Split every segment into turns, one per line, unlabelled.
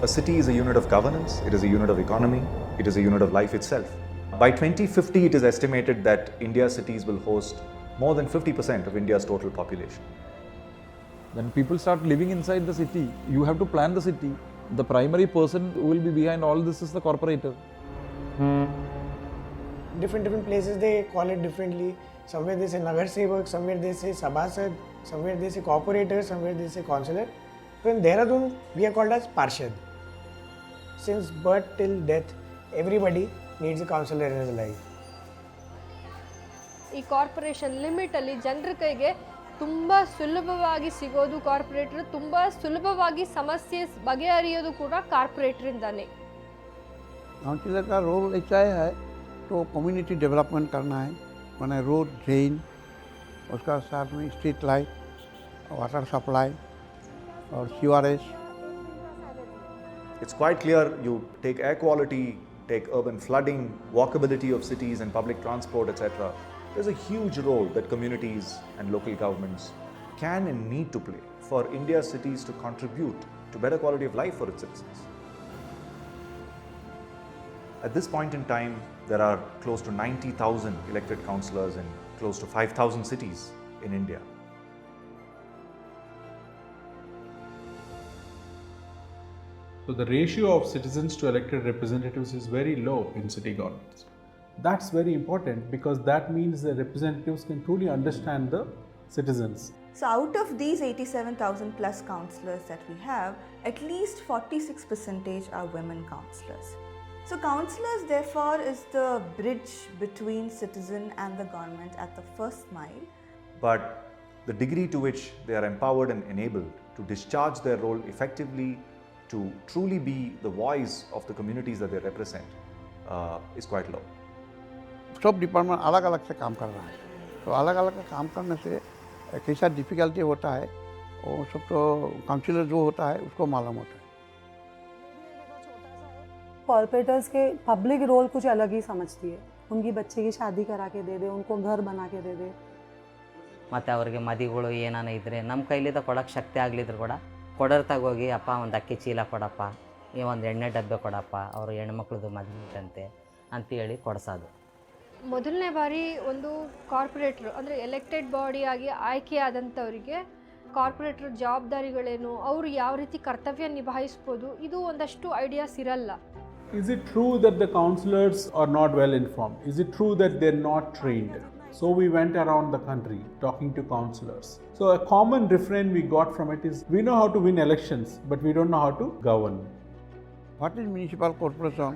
A city is a unit of governance, it is a unit of economy, it is a unit of life itself. By 2050, it is estimated that India's cities will host more than 50% of India's total population.
When people start living inside the city, you have to plan the city. The primary person who will be behind all this is the corporator.
Different places they call it differently. Somewhere they say Nagar Sevak, somewhere they say Sabhasad, somewhere they say corporator, somewhere they say councillor. So in Dehradun, we are called as Parshad. Since birth till death, everybody needs a councillor in his life.
ಈ corporation ಲಿಮಿಟಲ್ಲಿ ಜನರ ಕೈಗೆ ತುಂಬ ಸುಲಭವಾಗಿ ಸಿಗೋದು corporate, ತುಂಬ ಸುಲಭವಾಗಿ ಸಮಸ್ಯೆ ಬಗೆಹರಿಯೋದು ಕೂಡ ಕಾರ್ಪೊರೇಟರಿಂದಾನೆ.
काउंसिलर का रोल ऐसा है तो कम्युनिटी डेवलपमेंट करना है, मैंने रोड, ड्रेन, उसका साथ में स्ट्रीट लाइट, वाटर सप्लाई और sewerage.
It's quite clear you take air quality, take urban flooding, walkability of cities and public transport, etc. There's a huge role that communities and local governments can and need to play for India's cities to contribute to better quality of life for its citizens. At this point in time, there are close to 90,000 elected councillors in close to 5,000 cities in India.
So the ratio of citizens to elected representatives is very low in city governments. That's very important because that means the representatives can truly understand the citizens.
So out of these 87,000 plus councillors that we have, at least 46% are women councillors. So councillors therefore is the bridge between citizen and the government at the first mile.
But the degree to which they are empowered and enabled to discharge their role effectively, to truly be the voice of the communities that they represent, is quite low.
सब department अलग अलग से काम कर रहा है, तो अलग अलग का काम करने से कैसा डिफ़िकल्टी होता है वो सब तो काउंसिलर जो होता है उसको मालूम होता है.
कॉर्पोरेटर्स के पब्लिक रोल कुछ अलग ही समझती है. उनकी बच्चे की शादी करा के दे दे, उनको घर बना के दे दे.
ಮತ್ತು ಅವ್ರಿಗೆ ಮದಿಗಳು ಏನಾನ ಇದ್ದರೆ ನಮ್ಮ ಕೈಲಿಂದ ಕೊಡೋಕ್ಕೆ ಶಕ್ತಿ ಆಗಲಿದ್ರು ಕೂಡ ಕೊಡರ್ತಾಗೋಗಿ ಅಪ್ಪ ಒಂದು ಅಕ್ಕಿ ಚೀಲ ಕೊಡಪ್ಪ, ಈ ಒಂದು ಎಣ್ಣೆ ಡಬ್ಬೆ ಕೊಡಪ್ಪ, ಅವರು ಹೆಣ್ಮಕ್ಳದ್ದು ಮದುವೆ ಇತ್ತಂತೆ ಅಂತೇಳಿ ಕೊಡಿಸೋದು.
ಮೊದಲನೇ ಬಾರಿ ಒಂದು ಕಾರ್ಪೊರೇಟರ್ ಅಂದರೆ ಎಲೆಕ್ಟೆಡ್ ಬಾಡಿಯಾಗಿ ಆಯ್ಕೆಯಾದಂಥವರಿಗೆ ಕಾರ್ಪೊರೇಟರ್ ಜವಾಬ್ದಾರಿಗಳೇನು, ಅವರು ಯಾವ ರೀತಿ ಕರ್ತವ್ಯ ನಿಭಾಯಿಸ್ಬೋದು, ಇದು ಒಂದಷ್ಟು ಐಡಿಯಾಸ್ ಇರಲ್ಲ.
Is it true that the councillors are not well informed? Is it true that they're not trained? So we went around the country talking to councillors. So a common refrain we got from it is, we know how to win elections, but we don't know how to govern.
What is municipal corporation?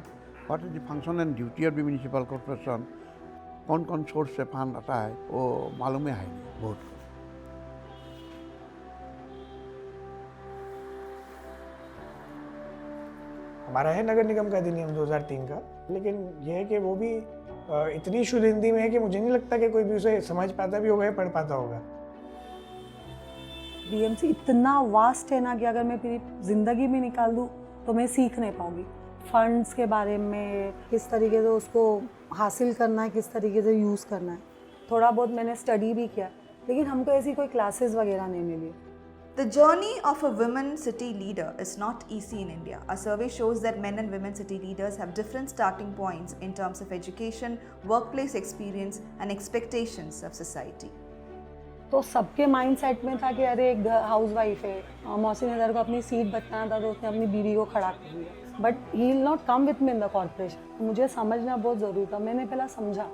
What is the function and duty of the municipal corporation? कौन source से fund आता है वो मालूम है नहीं बहुत.
हमारा है नगर निगम का अधिनियम 2003 का, लेकिन यह है कि वो भी इतनी शुद्ध हिंदी में है कि मुझे नहीं लगता कि कोई भी उसे समझ पाता भी होगा या पढ़ पाता होगा.
बीएमसी इतना वास्ट है ना कि अगर मैं पूरी ज़िंदगी में निकाल दूँ तो मैं सीख नहीं पाऊँगी. फंड्स के बारे में, किस तरीके से उसको हासिल करना है, किस तरीके से यूज़ करना है, थोड़ा बहुत मैंने स्टडी भी किया, लेकिन हमको ऐसी कोई क्लासेस वगैरह नहीं मिली.
The journey of a women city leader is not easy in India. A survey shows that men and women city leaders have different starting points in terms of education, workplace experience and expectations of society.
तो सबके mind set में था कि अरे एक house wife है, मौसी नज़र को अपनी सीट बताना था तो उसने अपनी बीवी को खड़ा कर दिया. But he will not come with me in the corporation. मुझे समझना बहुत ज़रूरी था. मैंने पहला समझा.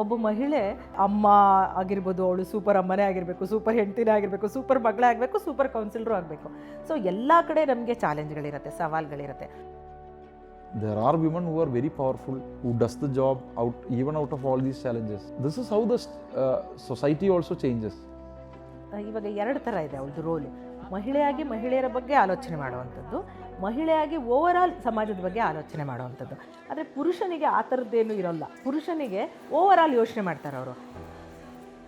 ಒಬ್ಬ ಮಹಿಳೆ ಅಮ್ಮ ಆಗಿರ್ಬೋದು, ಅವಳು ಸೂಪರ್ ಅಮ್ಮನೇ ಆಗಿರಬೇಕು, ಸೂಪರ್ ಹೆಂಡತಿನೇ ಆಗಿರಬೇಕು, ಸೂಪರ್ ಮಗಳೇ ಆಗಬೇಕು, ಸೂಪರ್ ಕೌನ್ಸಿಲರು ಆಗಬೇಕು. ಸೊ ಎಲ್ಲ ಕಡೆ ನಮಗೆ ಚಾಲೆಂಜ್ಗಳಿರುತ್ತೆ, ಸವಾಲುಗಳಿರುತ್ತೆ.
There are women who are very powerful, who does the job even out of all these challenges. This is how the society also changes.
ಇವಾಗ ಎರಡು ಥರ ಇದೆ ಅವಳದು ರೋಲು. ಮಹಿಳೆಯಾಗಿ ಮಹಿಳೆಯರ ಬಗ್ಗೆ ಆಲೋಚನೆ ಮಾಡುವಂಥದ್ದು, ಮಹಿಳೆಯಾಗಿ ಓವರಾಲ್ ಸಮಾಜದ ಬಗ್ಗೆ ಆಲೋಚನೆ ಮಾಡುವಂಥದ್ದು. ಆದರೆ ಪುರುಷನಿಗೆ ಆ ಥರದ್ದೇನು ಇರೋಲ್ಲ. ಪುರುಷನಿಗೆ ಓವರಾಲ್ ಯೋಚನೆ ಮಾಡ್ತಾರೆ ಅವರು.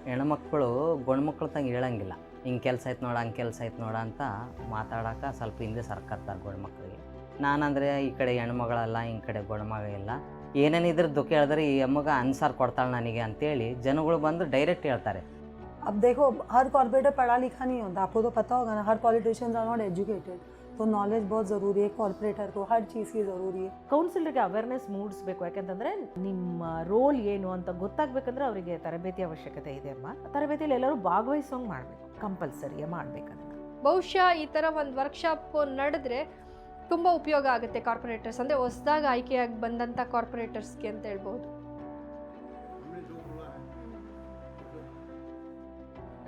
ಹೆಣ್ಮಕ್ಳು ಗಂಡ್ಮಕ್ಳು ತಂಗೆ ಹೇಳಂಗಿಲ್ಲ, ಹಿಂಗೆ ಕೆಲಸ ಆಯ್ತು ನೋಡ, ಹಂಗೆ ಕೆಲಸ ಆಯ್ತು ನೋಡ ಅಂತ ಮಾತಾಡೋಕೆ ಸ್ವಲ್ಪ ಹಿಂದೆ ಸರ್ಕತ್ತಾರೆ ಗಂಡ್ಮಕ್ಳಿಗೆ. ನಾನಂದರೆ ಈ ಕಡೆ ಹೆಣ್ಮಗಳಲ್ಲ, ಈ ಕಡೆ ಗಂಡ್ಮಗ ಇಲ್ಲ, ಏನೇನಿದ್ರೆ ದುಃಖ ಹೇಳಿದ್ರೆ ಈ ಅಮ್ಮಗ ಅನ್ಸಾರ್ ಕೊಡ್ತಾಳೆ ನನಗೆ ಅಂತೇಳಿ ಜನಗಳು ಬಂದು ಡೈರೆಕ್ಟ್ ಹೇಳ್ತಾರೆ.
अब देखो, हर कॉर्पोरेटर पढ़ा लिखा नहीं होता, आपको तो पता होगा ना. हर पॉलिटिशियंस आर नॉट एजुकेटेड. तो नॉलेज बहुत ज़रूरी है कॉर्पोरेटर को, हर चीज़ की ज़रूरी है.
ಕೌನ್ಸಿಲರ್ಗೆ ಅವೇರ್ನೆಸ್ ಮೂಡಿಸ್ಬೇಕು. ಯಾಕೆಂತಂದರೆ ನಿಮ್ಮ ರೋಲ್ ಏನು ಅಂತ ಗೊತ್ತಾಗಬೇಕಂದ್ರೆ ಅವರಿಗೆ ತರಬೇತಿ ಅವಶ್ಯಕತೆ ಇದೆ ಅಮ್ಮ. ತರಬೇತಿಯಲ್ಲಿ ಎಲ್ಲರೂ ಭಾಗವಹಿಸೋಂಗೆ ಮಾಡಬೇಕು, ಕಂಪಲ್ಸರಿ ಮಾಡಬೇಕದನ್ನು.
ಬಹುಶಃ ಈ ಥರ ಒಂದು ವರ್ಕ್ಶಾಪ್ ನಡೆದ್ರೆ ತುಂಬ ಉಪಯೋಗ ಆಗುತ್ತೆ ಕಾರ್ಪೊರೇಟರ್ಸ್, ಅಂದರೆ ಹೊಸದಾಗಿ ಆಯ್ಕೆಯಾಗಿ ಬಂದಂಥ ಕಾರ್ಪೊರೇಟರ್ಸ್ಗೆ ಅಂತ ಹೇಳ್ಬೋದು.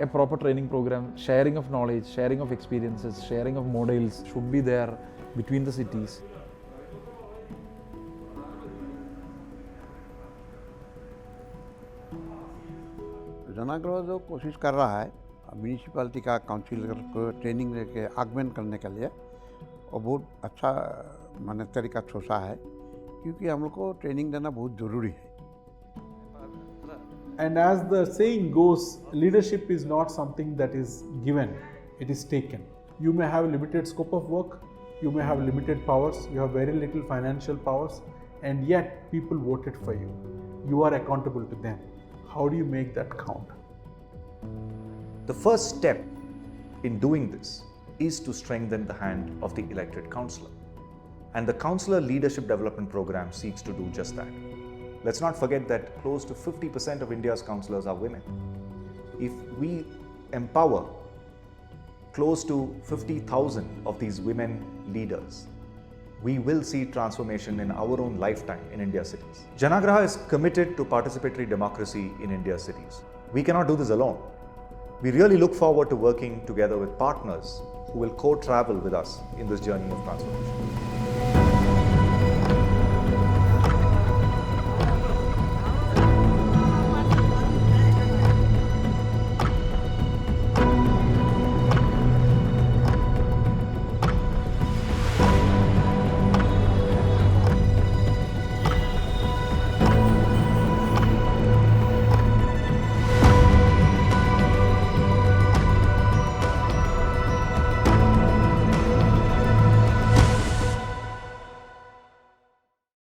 A proper training program, sharing of knowledge, sharing of experiences, sharing of models should be there between the cities.
Janaagraha जो कोशिश कर रहा है म्यूनिसिपैलिटी का काउंसिलर को ट्रेनिंग लेके आगमेंट करने के लिए, और बहुत अच्छा माने तरीका सोचा है, क्योंकि हम लोग को ट्रेनिंग देना बहुत ज़रूरी है.
And as the saying goes, leadership is not something that is given, it is taken. You may have limited scope of work, you may have limited powers, you have very little financial powers, and yet people voted for you. You are accountable to them. How do you make that count?
The first step in doing this is to strengthen the hand of the elected councillor. And the Councillor Leadership Development Program seeks to do just that. Let's not forget that close to 50% of India's councillors are women. If we empower close to 50,000 of these women leaders, we will see transformation in our own lifetime in India's cities. Janagraha is committed to participatory democracy in India's cities. We cannot do this alone. We really look forward to working together with partners who will co-travel with us in this journey of transformation.